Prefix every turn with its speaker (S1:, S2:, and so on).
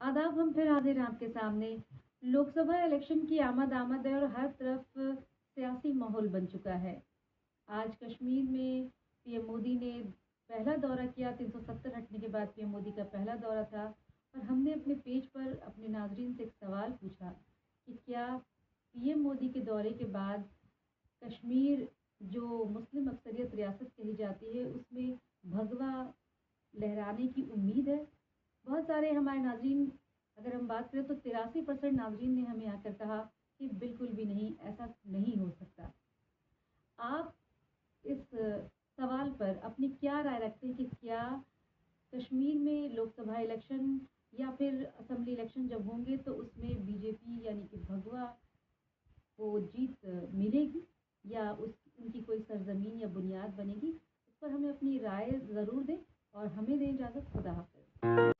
S1: आदाब, हम फिर हाजिर हैं आपके सामने। लोकसभा इलेक्शन की आमद आमद है और हर तरफ सियासी माहौल बन चुका है। आज कश्मीर में पीएम मोदी ने पहला दौरा किया, 370 हटने के बाद पीएम मोदी का पहला दौरा था। और हमने अपने पेज पर अपने नाजरीन से एक सवाल पूछा कि क्या पीएम मोदी के दौरे के बाद कश्मीर, जो मुस्लिम अक्सरियत रियासत कही जाती है, उसमें भगवा लहराने की उम्मीद है। बहुत सारे हमारे नाज़रीन, अगर हम बात करें तो 83% नाज़रीन ने हमें आकर कहा कि बिल्कुल भी नहीं, ऐसा नहीं हो सकता। आप इस सवाल पर अपनी क्या राय रखते हैं कि क्या कश्मीर में लोकसभा इलेक्शन या फिर असेंबली इलेक्शन जब होंगे तो उसमें बीजेपी यानी कि भगवा को जीत मिलेगी, या उनकी कोई सरजमीन या बुनियाद बनेगी? इस पर हमें अपनी राय ज़रूर दें और हमें दें इजाज़त। खुदा हाफ़िज़।